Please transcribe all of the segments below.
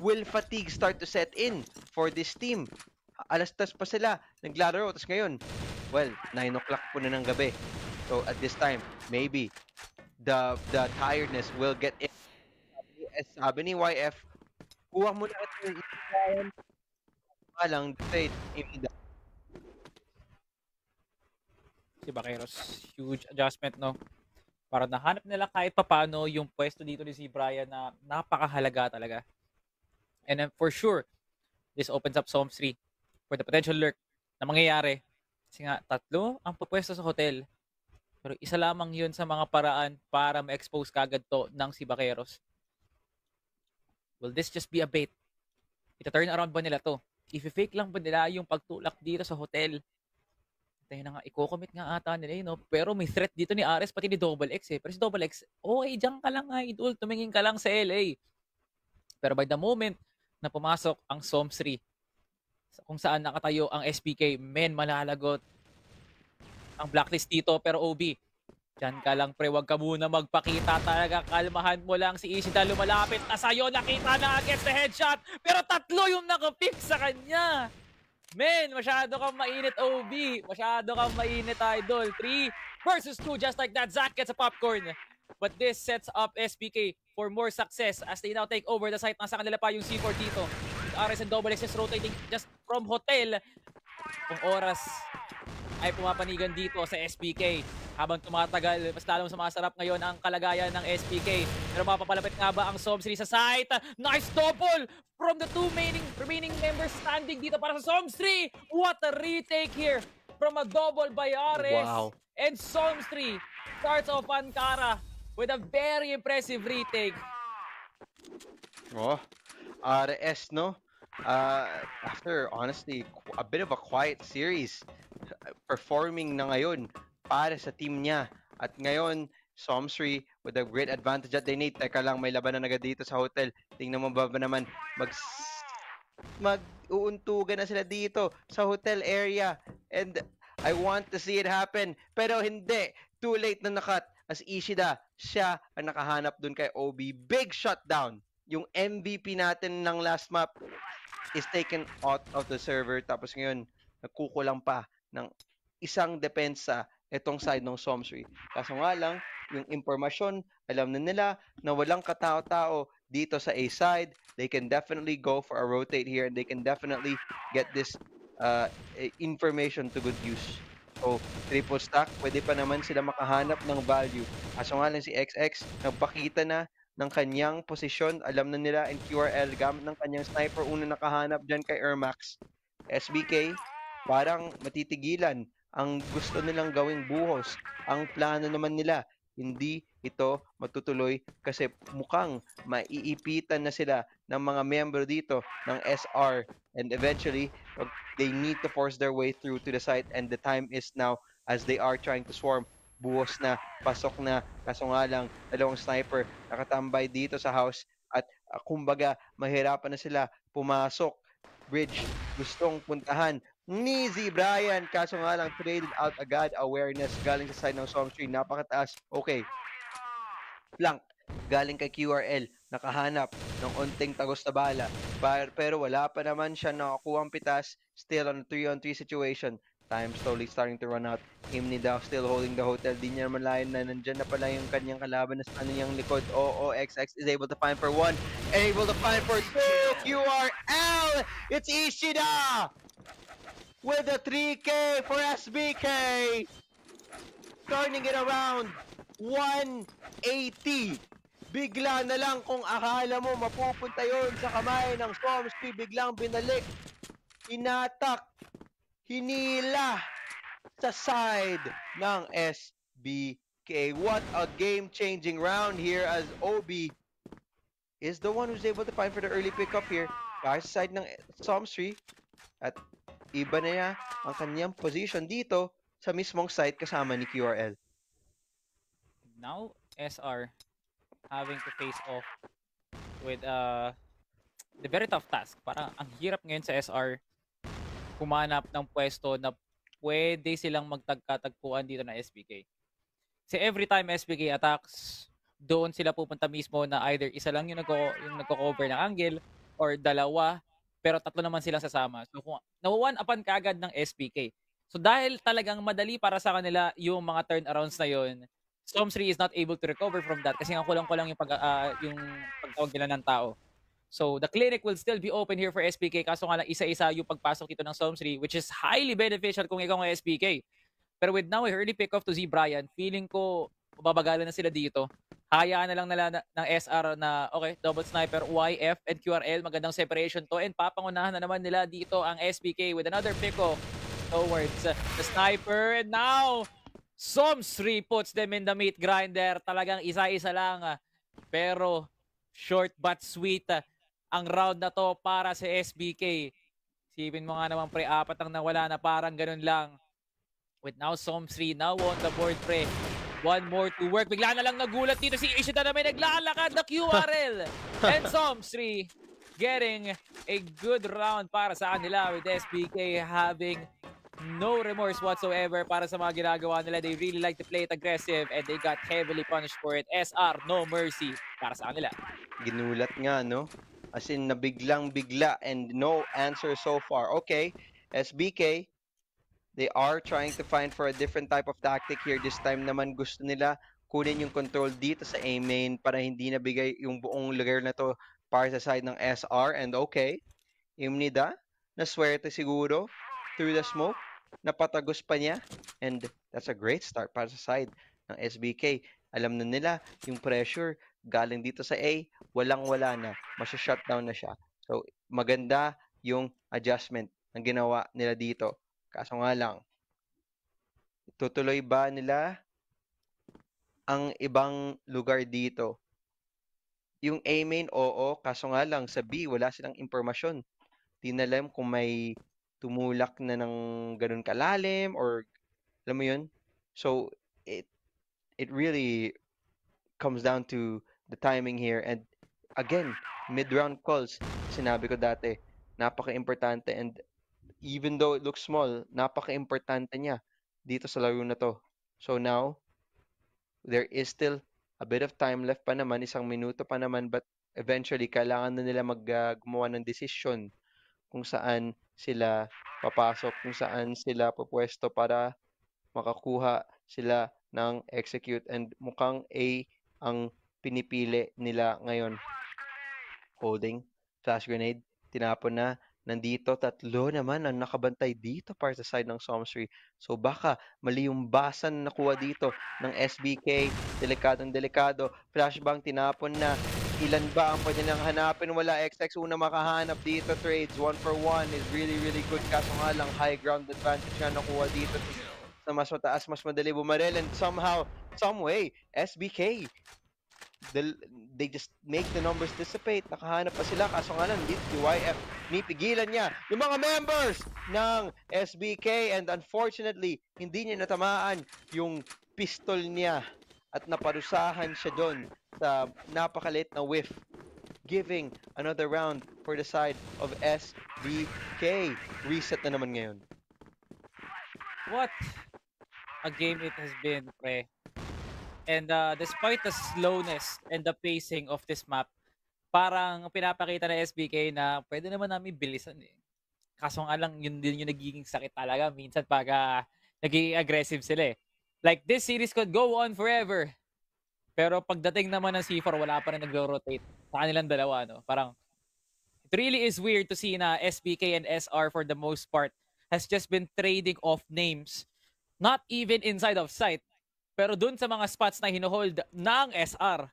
will fatigue start to set in for this team? Alas 3 pa sila naglalaro, tapos ngayon, well, 9 o'clock po na ng gabi. So at this time, maybe the tiredness will get in. Sabi ni YF, kuha mo na ito yung Brian. Lang, say, Si Vaqueros, huge adjustment, no? Para nahanap nila kahit papano yung pwesto dito ni si Brian na napakahalaga talaga. And then for sure, this opens up Psalms 3 for the potential lurk na mangyayari. Kasi nga, 3 ang pupwesto sa hotel. Pero isa lamang yun sa mga paraan para ma-expose kagad to ng si Vaqueros. Will this just be a bait? Ita-turn around ba nila to? If-fake lang ba nila yung pagtulak dito sa hotel? Tayo na nga, i-commit nga ata nila yun, no? Pero may threat dito ni Ares, pati ni Double X eh. Pero si Double X, okay, dyan ka lang idol, tumingin ka lang sa LA. Pero by the moment na pumasok ang Psalms 3, kung saan nakatayo ang SPK, men, malalagot ang blacklist dito. Pero OB, dyan ka lang pre, wag ka muna magpakita talaga, kalmahan mo lang. Si Ishida lumalapit na sa'yo, nakita na against the headshot, pero 3 yung nakapick sa kanya. Men, masyado kang mainit, OB. Masyado kang mainit, idol. 3 versus 2, just like that. Zach gets a popcorn. But this sets up SPK for more success as they now take over the site. Nasa kanila pa yung C4 dito. Ares and Double X is rotating just from hotel. Kung oras ay pumapanigan dito sa SPK. Habang tumatagal, mas lalong sumasarap ngayon ang kalagayan ng SPK. Pero mapapalapit nga ba ang Psalms 3 sa site? Nice double from the 2 remaining members standing dito para sa Psalms 3. What a retake here from a double by Ares. wow. And Psalms 3 starts off Ankara with a very impressive retake. Oh, RS, no? After, honestly, a bit of a quiet series, performing na ngayon para sa team niya. At ngayon, Psalms 3 with a great advantage at they need. Teka lang, may labanan agad dito sa hotel. Tingnan mo ba naman, mag-uuntugan na sila dito sa hotel area. And I want to see it happen. Pero hindi. Too late na nakat. As Ishida, siya ang nakahanap dun kay OB. Big shutdown. Yung MVP natin ng last map is taken out of the server. Tapos ngayon, nagkukulang pa ng isang depensa itong side ng Psalms 3. Kaso nga lang, yung impormasyon, alam na nila na walang katao-tao dito sa A side. They can definitely go for a rotate here and they can definitely get this information to good use. So, triple stack, pwede pa naman sila makahanap ng value. Kaso nga lang si XX, nagpakita na ng kanyang posisyon. Alam na nila in QRL, gamit ng kanyang sniper, una nakahanap dyan kay Ermax. SBK, parang matitigilan ang gusto nilang gawing buhos. Ang plano naman nila, hindi ito matutuloy kasi mukhang maiipitan na sila ng mga member dito ng SR and eventually they need to force their way through to the site and the time is now as they are trying to swarm. Buhos na, pasok na, kaso nga lang, dalawang sniper nakatambay dito sa house at kumbaga mahirapan na sila pumasok. Bridge gustong puntahan ni Z Brian, kaso nga lang traded out agad. Awareness galing sa side ng Psalms 3, napakataas. Okay, flank galing kay QRL, nakahanap ng unting tagos na bala, pero wala pa naman siya nakakuha ang pitas. Still on a 3-on-3 situation. Time slowly starting to run out. Imnida still holding the hotel. Di niya naman layan na nandyan na pala yung kanyang kalaban na sa kanyang likod. XX is able to find for 1. Able to find for 2. QRL! It's Ishida! With a 3K for SBK! Turning it around. 180. Bigla na lang kung akala mo mapupunta yon sa kamay ng Psalms 3, biglang binalik. Inatak. Hinila sa side ng SBK. What a game-changing round here as OB is the one who's able to find for the early pickup here. Kaya sa side ng Psalms 3 at iba na niya ang kanyang position dito sa mismong site kasama ni QRL. Now, SR having to face off with the very tough task. Parang ang hirap ngayon sa SR humanap ng pwesto na pwede silang magtagkatagpuan dito na SBK. Kasi every time SBK attacks, doon sila pupunta mismo na either isa lang yung nagko-cover ng angle or 2, pero 3 naman silang sasama. So kung nawa-one-upan kaagad ng SBK. So dahil talagang madali para sa kanila yung mga turnarounds na yun, Storm 3 is not able to recover from that kasi nga kulang-kulang yung pagtawag nila ng tao. So the clinic will still be open here for SBK kaso nga lang isa-isa yung pagpasok dito ng Storm 3 which is highly beneficial kung ikaw ang SBK. Pero with now a early pick off to Z Brian, feeling ko babagalan na sila dito. Hayaan na lang nila ng SR na okay, double sniper, YF and QRL, magandang separation to and papangunahan na naman nila dito ang SBK with another pick off towards the sniper and now Soms 3 puts them in the meat grinder. Talagang isa-isa lang. Pero short but sweet ang round na to para sa SBK. Sipin mo nga naman pre, 4 ang nawala na parang ganun lang. With now Soms 3 now on the board pre. One more to work. Bigla na lang nagulat dito si Ishida na may naglalakad na QRL. And Soms 3 getting a good round para sa kanila with SBK having no remorse whatsoever para sa mga ginagawa nila. They really like to play it aggressive and they got heavily punished for it. SR, no mercy para sa kanila. Ginulat nga, no? As in, nabiglang-bigla and no answer so far. Okay, SBK, they are trying to find for a different type of tactic here. This time naman gusto nila kunin yung control dito sa A main para hindi nabigay yung buong lugar na to para sa side ng SR. And okay, Imnida, naswerte siguro through the smoke. Napatagos pa niya. And that's a great start para sa side ng SBK. Alam na nila yung pressure galing dito sa A, walang-wala na. Masya-shutdown na siya. So, maganda yung adjustment ng ginawa nila dito. Kaso nga lang, tutuloy ba nila ang ibang lugar dito? Yung A main, oo. Kaso nga lang, sa B, wala silang impormasyon. Di na alam kung may tumulak na ng ganun kalalim or alam mo yun. So it really comes down to the timing here and again mid-round calls, sinabi ko dati, napaka-importante and even though it looks small, napaka-importante niya dito sa laro na to. So now there is still a bit of time left pa naman, 1 minuto pa naman, but eventually kailangan na nila gumawa ng decision kung saan sila papasok, kung saan sila pupwesto para makakuha sila ng execute and mukhang A ang pinipili nila ngayon. Holding, flash grenade, tinapon na, nandito, 3 naman ang nakabantay dito para sa side ng Soms 3. So baka mali yung basan na nakuha dito ng SBK, delikadong delikado, flashbang tinapon na, ilan ba ang pwede nang hanapin? Wala. XX una makahanap dito. Trades 1 for 1 is really good. Kaso nga lang high ground advantage na nakuha dito sa mas mataas, mas madali bumaril. And somehow, some way, SBK, they just make the numbers dissipate. Nakahanap pa sila. Kaso nga lang, dito si YF, nipigilan niya yung mga members ng SBK. And unfortunately, hindi niya natamaan yung pistol niya. At naparusahan siya doon sa napakalit na whiff, giving another round for the side of SBK. Reset na naman ngayon. What a game it has been, pre. And despite the slowness and the pacing of this map, parang pinapakita na SBK na pwede naman namin bilisan eh. Kaso nga lang, yun din yung nagiging sakit talaga minsan pag nagiging aggressive sila eh. Like, this series could go on forever. Pero pagdating naman ng C4, wala pa rin nagro-rotate sa kanilang dalawa, no? Parang, it really is weird to see na SBK and SR for the most part has just been trading off names. Not even inside of sight. Pero dun sa mga spots na hinuhold ng SR.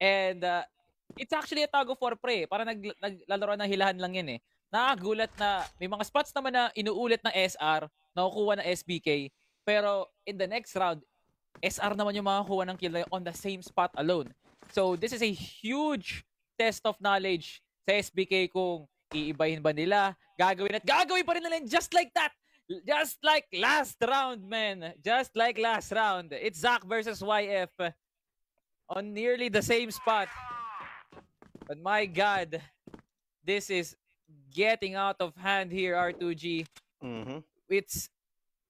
And it's actually a tug of war pre. Parang naglalaro ng hilahan lang yan eh. Nakagulat na may mga spots naman na inuulit ng SR, nakukuha ng SBK. Pero in the next round, SR naman yung makakuha ng kill on the same spot alone. So this is a huge test of knowledge sa SBK kung iibahin ba nila, gagawin pa rin nila just like that. Just like last round, man. Just like last round. It's Zach versus YF on nearly the same spot. But my God, this is getting out of hand here, R2G. Mm-hmm. It's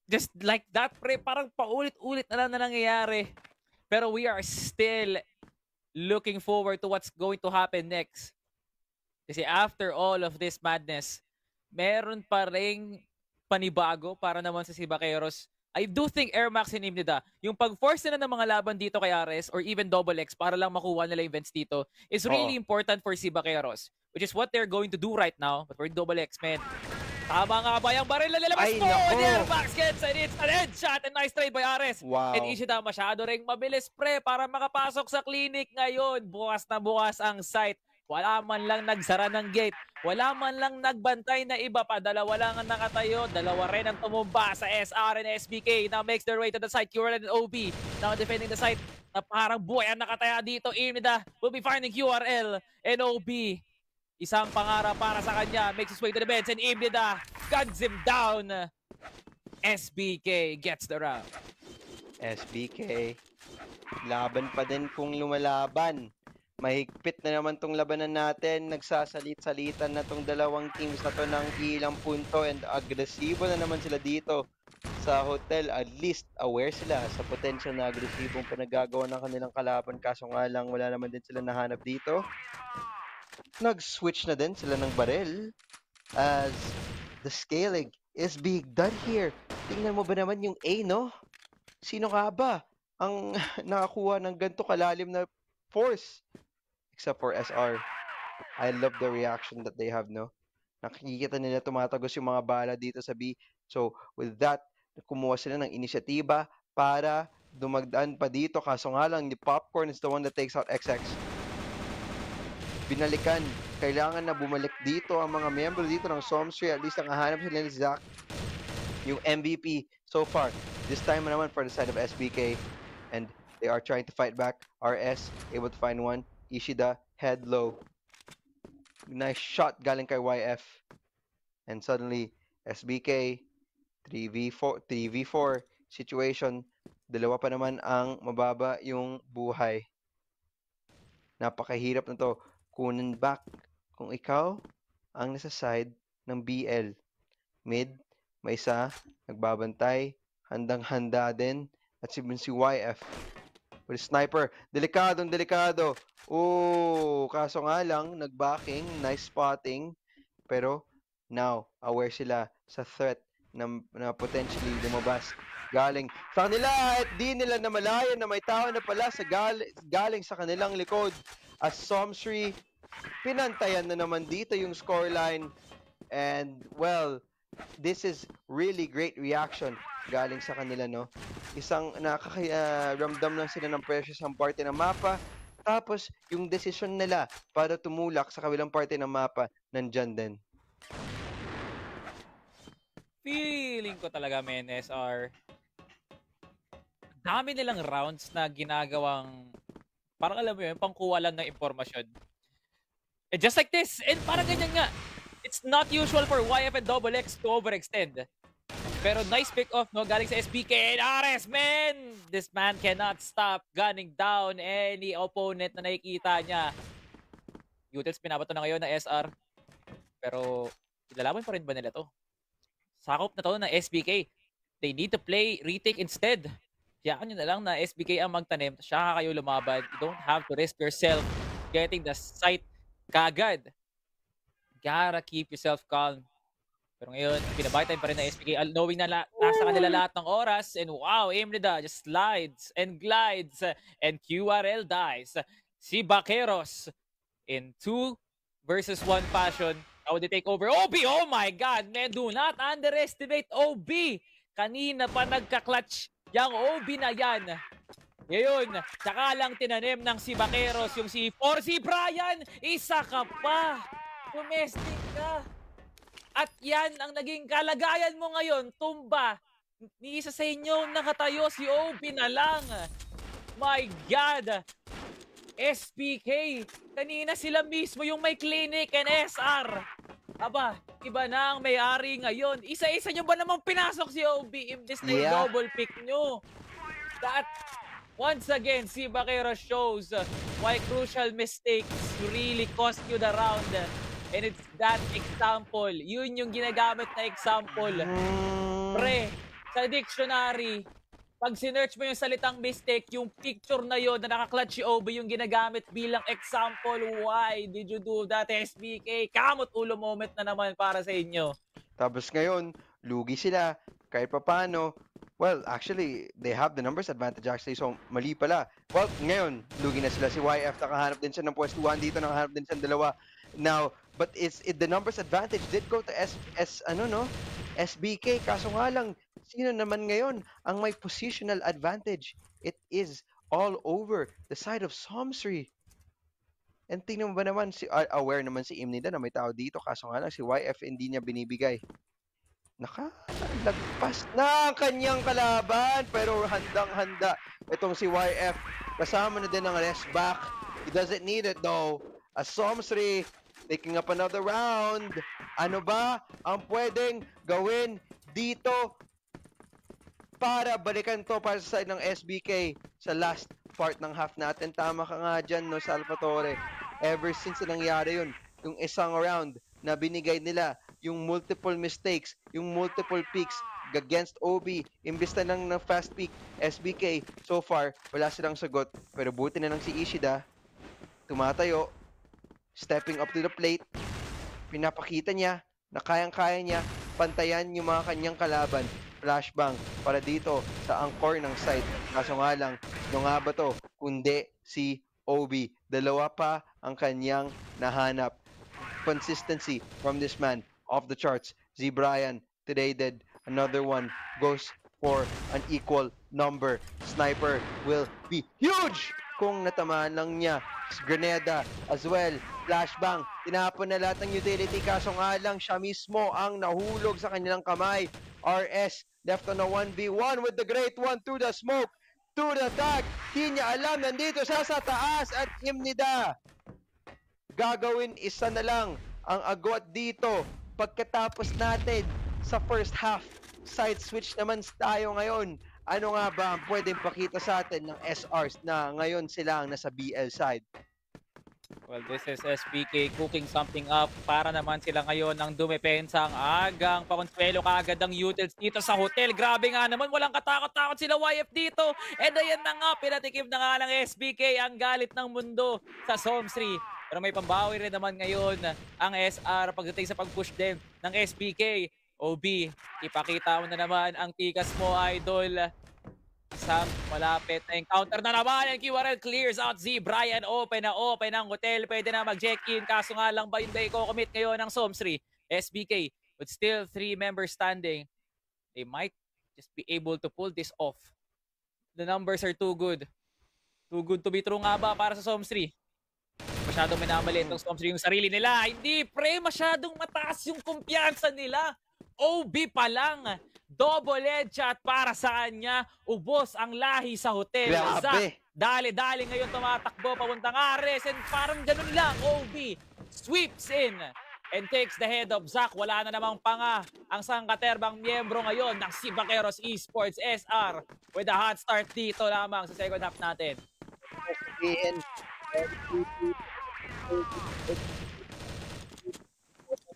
just like that, pre, parang paulit-ulit na lang na nangyayari. Pero we are still looking forward to what's going to happen next. Kasi after all of this madness, meron pa ring panibago para naman sa si Vaqueros. I do think Air Max and Imnida, yung pag-force nila ng mga laban dito kay Ares or even Double X para lang makuha nila events dito is really important for si Vaqueros, which is what they're going to do right now. But for Double X, man, tama nga ba yung baril na nilabas Ay, mo? nako. And Air Max gets and it's an headshot and nice trade by Ares. Wow. And Ishida masyado ring mabilis pre para makapasok sa clinic ngayon. Bukas na bukas ang site. Wala man lang nagsara ng gate. Wala man lang nagbantay na iba pa. Dalawa lang ang nakatayo. Dalawa rin ang tumumba sa SR and SBK. Now makes their way to the site. QRL and OB now defending the site. Na parang buhay ang nakataya dito. Imnida will be finding QRL and OB. Isang pangarap para sa kanya. Makes his way to the bench and Imnida guns him down. SBK gets the round. SBK. Laban pa din kung lumalaban. Mahigpit na naman tong labanan natin. Nagsasalit-salitan na tong dalawang teams na to ng ilang punto and agresibo na naman sila dito sa hotel. At least aware sila sa potential na agresibong pinagagawa ng kanilang kalaban. Kaso nga lang wala naman din sila nahanap dito. Nag-switch na din sila ng baril as the scaling is being done here. Tingnan mo ba naman yung A, no? Sino ka ba ang nakakuha ng ganito kalalim na force? Except for SR. I love the reaction that they have, no? Nakikita nila tumatagos yung mga bala dito sa B. So, with that, kumuha sila ng inisyatiba para dumagdaan pa dito. Kaso nga lang, the Popcorn is the one that takes out XX. Binalikan. Kailangan na bumalik dito ang mga miyembro dito ng Somsri. At least nakahanap sila ni Zach. Yung MVP so far. This time naman for the side of SBK. And they are trying to fight back. RS able to find one. Ishida head low. Nice shot galing kay YF. And suddenly SBK 3v4 situation. Dalawa pa naman ang mababa yung buhay. Napakahirap na to. Kunin back kung ikaw ang nasa side ng BL. Mid, may isa, nagbabantay, handang-handa din. At si YF. With sniper, delikadong delikado. Kaso nga lang, nagbacking, nice spotting. Pero, now, aware sila sa threat na potentially lumabas. Galing sa kanila at di nila namalayan na may tao na pala sa galing sa kanilang likod. As Somsri, pinantayan na naman dito yung scoreline. And, well, this is really great reaction galing sa kanila, no? Isang nakakaramdam lang sila ng pressure sa party ng mapa. Tapos, yung decision nila para tumulak sa kabilang party ng mapa, nandyan din. Feeling ko talaga, men, SR. Dami nilang rounds na ginagawang, parang alam mo yun, pangkuha lang ng impormasyon. And just like this, and parang ganyan nga. It's not usual for YF and Double X to overextend. Pero nice pick off, no? Galing sa SBK and Ares, man! This man cannot stop gunning down any opponent na nakikita niya. Utils pinabato na ngayon na SR. Pero, ilalaban pa rin ba nila to? Sakop na to na SBK. They need to play retake instead. Kayaan nyo na lang na SBK ang magtanim. Siya kayo lumaban. You don't have to risk yourself getting the site kagad. Gotta keep yourself calm. Pero ngayon, pinabaytime pa rin na SBK, knowing na nasa kanila lahat ng oras. And wow, Imnida just slides and glides. And QRL dies. Si Vaqueros in 2 versus 1 fashion. How would they take over? OB! Oh my God, man! Do not underestimate OB! Kanina pa nagka-clutch yung OB na yan. Ngayon, saka lang tinanim ng si Vaqueros yung C4. Si Brian, isa ka pa! Domestic ka! At yan ang naging kalagayan mo ngayon, tumba. Ni isa sa inyo nakatayo, si OB na lang. My God! SPK, kanina sila mismo yung may clinic and SR. Aba, iba na ang may-ari ngayon. Isa-isa nyo ba namang pinasok si OB imbes na yung double pick nyo? That, once again, si Vaqueros shows why crucial mistakes really cost you the round. And it's that example. Yun yung ginagamit na example. Pre, sa dictionary, pag sinearch mo yung salitang mistake, yung picture na yon na naka-clutch si Obi yung ginagamit bilang example. Why did you do that, SBK? Kamot ulo moment na naman para sa inyo. Tapos ngayon, lugi sila. Kahit papaano, well, actually, they have the numbers advantage actually. So, mali pala. Well, ngayon, lugi na sila. Si YF, nakahanap din siya ng pwestuhan dito. Nakahanap din siya ng dalawa. Now, but the numbers advantage did go to SBK. Kaso nga lang, sino naman ngayon ang may positional advantage? It is all over the side of Somsri. And tingnan mo ba naman, aware naman si Imnida na may tao dito. Kaso nga lang, si YF hindi niya binibigay. Nakalagpas na ang kanyang kalaban. Pero handang-handa itong si YF. Kasama na din ang rest back. He doesn't need it though. As Somsri taking up another round. Ano ba ang pwedeng gawin dito para balikan to para sa side ng SBK sa last part ng half natin? Tama ka nga dyan, no, Salvatore. Ever since nangyari yun, yung isang round na binigay nila, yung multiple mistakes, yung multiple picks against OB, imbis na ng fast pick, SBK, so far, wala silang sagot. Pero buti na lang si Ishida, tumatayo, stepping up to the plate, pinapakita niya na kayang-kaya niya pantayan yung mga kanyang kalaban. Flashbang para dito sa angkor ng side. Kaso nga lang, no nga ba to? Kundi si OB. Dalawa pa ang kanyang nahanap. Consistency from this man off the charts. Z Brian today did another one. Goes for an equal number. Sniper will be huge kung natamaan lang niya. Grenada as well. Flashbang. Tinapon na lahat ng utility. Kaso nga lang, siya mismo ang nahulog sa kanilang kamay. RS left on a 1v1 with the great one to the smoke, to the tag. Di niya alam, nandito siya sa taas at Imnida. Gagawin isa na lang ang agwat dito pagkatapos natin sa first half. Side switch naman tayo ngayon. Ano nga ba ang pwedeng pakita sa atin ng SRs na ngayon sila ang nasa BL side? Well, this is SBK cooking something up para naman sila ngayon ng dumepensa ang agang pakonsuelo kaagad ng utils dito sa hotel. Grabe nga naman, walang katakot-takot sila YF dito. And ayan na nga, pinatikim na nga ng SBK ang galit ng mundo sa Somsri. Pero may pambawi rin naman ngayon ang SR pagdating sa pag-push din ng SBK. OB, ipakita mo na naman ang tikas mo, idol. Isang malapit na encounter na naman. Ang QRL clears out Z. Brian open ang hotel. Pwede na mag-check-in. Kaso nga lang ba yung day ko-commit ngayon ng Somsri? SBK with still 3 members standing. They might just be able to pull this off. The numbers are too good. Too good to be true nga ba para sa Somsri? Masyadong minamali itong Somsri yung sarili nila. Hindi pre, masyadong mataas yung kumpiyansa nila. OB pa lang. Double headshot para sa kanya. Ubos ang lahi sa hotel. Grabe. Dali-dali ngayon tumatakbo papuntang Ares. And parang ganun lang. OB sweeps in and takes the head of Zack. Wala na namang panga ang sangkaterbang miyembro ngayon ng si Vaqueros Esports SR with a hot start dito lamang sa second half natin.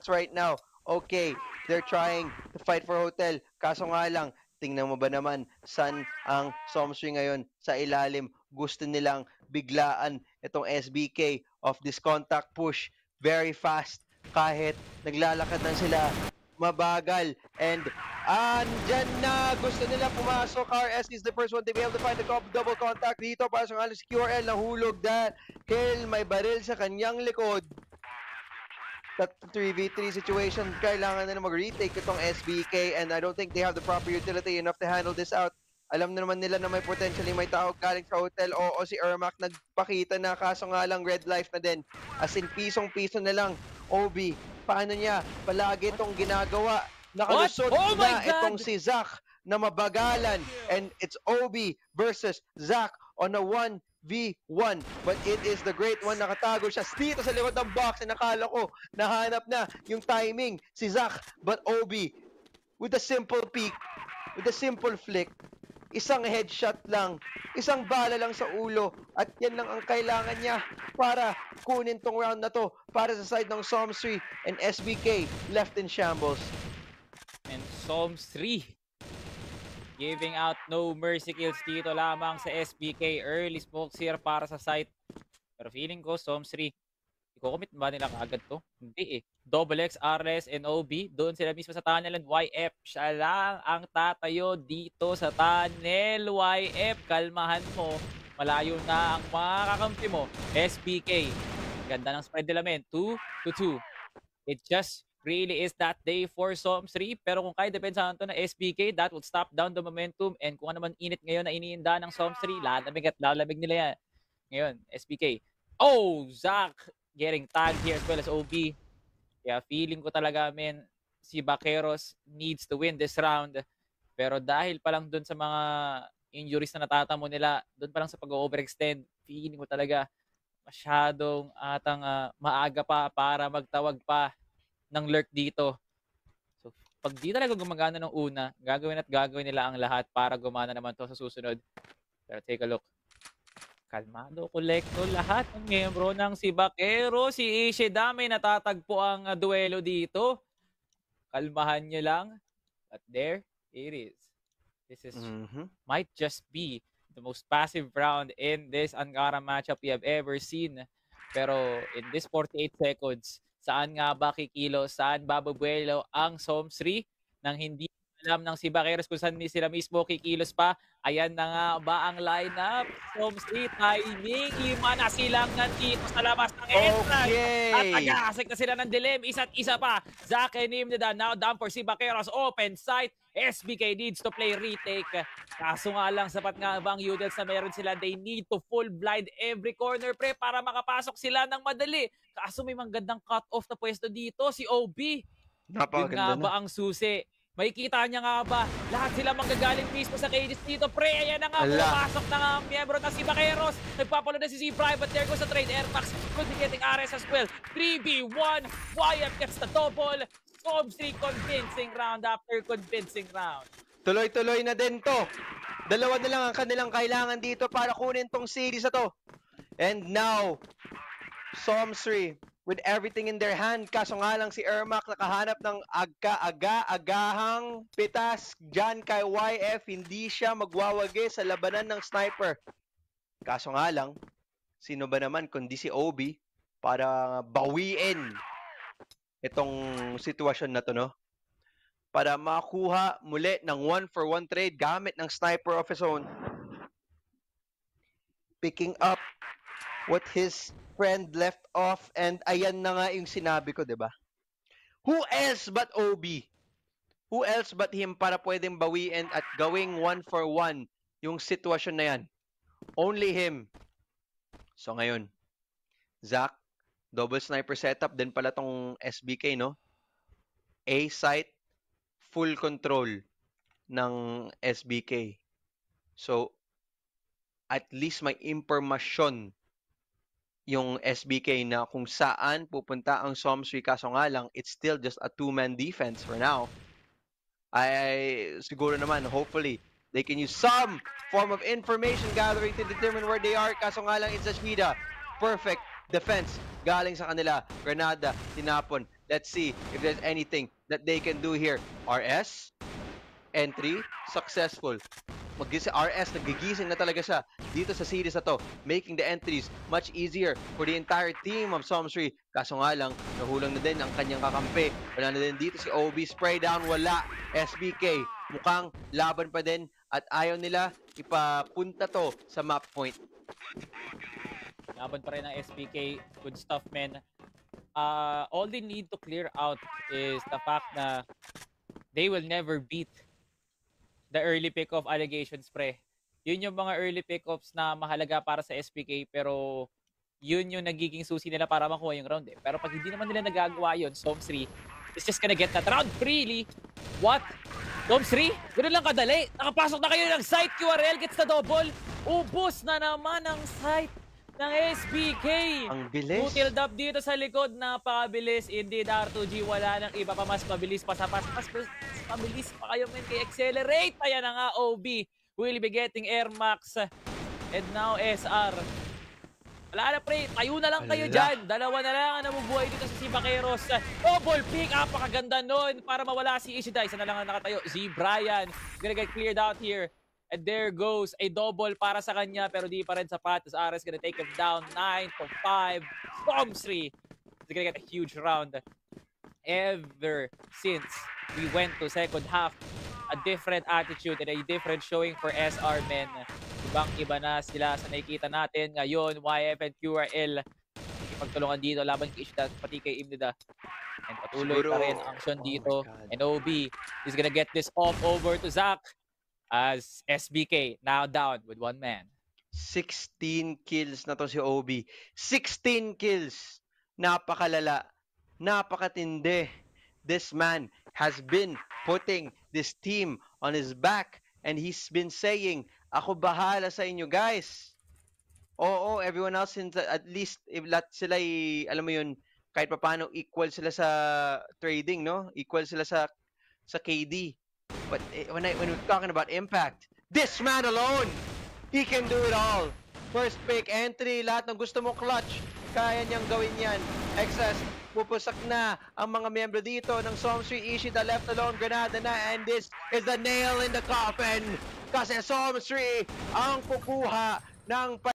Right now, okay, they're trying to fight for hotel. Kaso nga lang, tingnan mo ba naman saan ang Somsri ngayon sa ilalim? Gusto nilang biglaan itong SBK of this contact push very fast. Kahit naglalakad na sila, mabagal. And andyan na, gusto nila pumasok. RS is the first one to be able to find the double contact dito. Para sa ngayon si QRL, nahulog dahil Kill, may baril sa kanyang likod. That 3v3 situation, kailangan na mag-retake itong SBK, and I don't think they have the proper utility enough to handle this out. Alam na naman nila na may potentially may tao galing sa hotel. O si Ermac nagpakita na, kaso nga lang red life na din. As in pisong-piso na lang. OB, paano niya palagi itong ginagawa? Nakalusot na itong si Zack na mabagalan, and it's OB versus Zack on a 1v1, but it is the great one. Nakatago siya dito sa likod ng box, and nakala ko nahanap na yung timing si Zack, but OB with a simple peek, with a simple flick, isang headshot lang, isang bala lang sa ulo, at yan lang ang kailangan niya para kunin tong round na to para sa side ng Somsri, and SBK left in shambles. And Somsri, giving out no mercy kills dito lamang sa SBK. Early smokes here para sa site. Pero feeling ko, Somsri, i-commit ba nila kaagad to? Hindi eh. Double X, RS, and OB. Doon sila mismo sa tunnel and YF. Siya lang ang tatayo dito sa tunnel. YF, kalmahan mo. Malayo na ang mga kakampi mo. SBK. Ganda ng spread nila, men. 2-2. It just really is that day for Somsri. Pero kung kaya depensahan to na SBK, that will stop down the momentum. And kung ano man init ngayon na iniinda ng Somsri, lalamig at lalamig nila yan. Ngayon, SBK. Oh, Zach getting tagged here as well as OB. Kaya feeling ko talaga, men, si Vaqueros needs to win this round. Pero dahil pa lang dun sa mga injuries na natatamo nila, dun pa lang sa pag-overextend, feeling ko talaga masyadong atang maaga pa para magtawag pa ng lurk dito. So, pag di talaga gumagana ng una, gagawin nila ang lahat para gumana naman to sa susunod. Pero take a look. Kalmado, kolekto lahat ng miyembro ng si Vaquero. Si Ishida may natatagpo ang duelo dito. Kalmahan nyo lang. But there it is. This is might just be the most passive round in this Angara matchup we have ever seen. Pero in this 48 seconds, saan nga ba kikilos, saan bababuelo ang Somsri nang hindi alam ng si Vaqueros kung saan sila mismo kikilos pa. Ayan na nga ba ang lineup? Somsri, timing, 5 na silang nandito sa labas ng entrance. Okay. At nag-aasik na sila ng dilim, isa't isa pa. Zach and Nimnida now down for si Vaqueros, open sight. SBK needs to play retake. Kaso nga lang, sapat nga bang Udels na meron sila? They need to full blind every corner, pre, para makapasok sila ng madali. Kaso may magandang cut-off na pwesto dito, si OB. Yun nga ba ang susi? Makikita niya nga ba? Lahat sila manggagaling mismo sa cages dito, pre. Ayan na nga, pumapasok na nga ang miyembro na si Vaqueros. Nagpapalo na si Zebra, but there goes the trade. Airmax could be getting RS as well. 3v1, YF gets the double. Somsri convincing round after convincing round. Tuloy-tuloy na din to. Dalawa na lang ang kanilang kailangan dito para kunin tong series na to. And now, Somsri with everything in their hand. Kaso nga lang si Ermac nakahanap ng agahang pitas dyan kay YF. Hindi siya magwawagi sa labanan ng sniper. Kaso nga lang, sino ba naman kundi si OB para bawiin itong sitwasyon na to, no? Para makuha muli ng 1-for-1 trade gamit ng sniper of his own. Picking up what his friend left off, and ayan na nga yung sinabi ko, diba? Who else but OB? Who else but him para pwedeng bawiin at gawing 1-for-1 yung sitwasyon na yan? Only him. So ngayon, Zach, double sniper setup, din pala tong SBK, no? A site, full control ng SBK. So, at least may impormasyon yung SBK na kung saan pupunta ang Somsri. Kaso nga lang, it's still just a two-man defense for now. Siguro naman, hopefully, they can use some form of information gathering to determine where they are. Kaso nga lang, it's Ashida. Perfect defense galing sa kanila. Granada, tinapon. Let's see if there's anything that they can do here. RS, entry, successful. RS, nagigising na talaga siya dito sa series na to, making the entries much easier for the entire team of Somsri. Kaso nga lang, nahulang na din ang kanyang kakampi. Wala na din dito si OB, spray down, wala. SBK, mukhang laban pa din at ayaw nila ipapunta to sa map point. Laban pa rin ang SBK. Good stuff, men. All they need to clear out is the fact na they will never beat the early pick-off allegations, pre. Yun yung mga early pick-offs na mahalaga para sa SBK, pero yun yung nagiging susi nila para makuha yung round, eh. Pero pag hindi naman nila nagagawa yun, Somsri is just gonna get that round freely. What? Somsri? Ganun lang kadali. Nakapasok na kayo ng site. QRL gets the double. Ubus na naman ang site ng SBK. Ang bilis. Butilled up dito sa likod. Napakabilis. Indeed, R2G. Wala nang iba pa. Mas mabilis pa. Mas mabilis pa kayo, men. Kay Accelerate. Ayan na nga, OB. Will be getting Air Max. And now, SR. Wala na, pre. Tayo na lang kayo Wala. dyan. Dalawa na lang ang namubuhay dito sa si Vaqueros. Double pick. Napakaganda nun para mawala si Ishida. Isa na lang ang nakatayo. Z Brian gonna get cleared out here. And there goes a double para sa kanya. Pero di pa rin sapat. As Ares gonna take him down. 9-5. Storm3 is gonna get a huge round. Ever since we went to second half, a different attitude and a different showing for SR men. Ibang-iba na sila sa nakikita natin ngayon. YF and QRL ipagtulungan dito laban kay Ishida pati kay Imnida. And patuloy pa rin ang action dito. And OB is gonna get this off over to Zach as SBK now down with 1 man. 16 kills na to si OB. 16 kills. Napakalala. Napakatindi. This man has been putting this team on his back and he's been saying, ako bahala sa inyo, guys. Oo, everyone else, at least, if lahat sila, alam mo yun, kahit paano equal sila sa trading, no? Equal sila sa KD. But when we're talking about impact, this man alone, he can do it all. First pick, entry, lahat ng gusto mo clutch, kaya niyang gawin yan. Excess, pupusak na ang mga miyembro dito ng Storm3. Ishida left alone, Granada na, and this is the nail in the coffin. Kasi Storm3 ang kukuha ng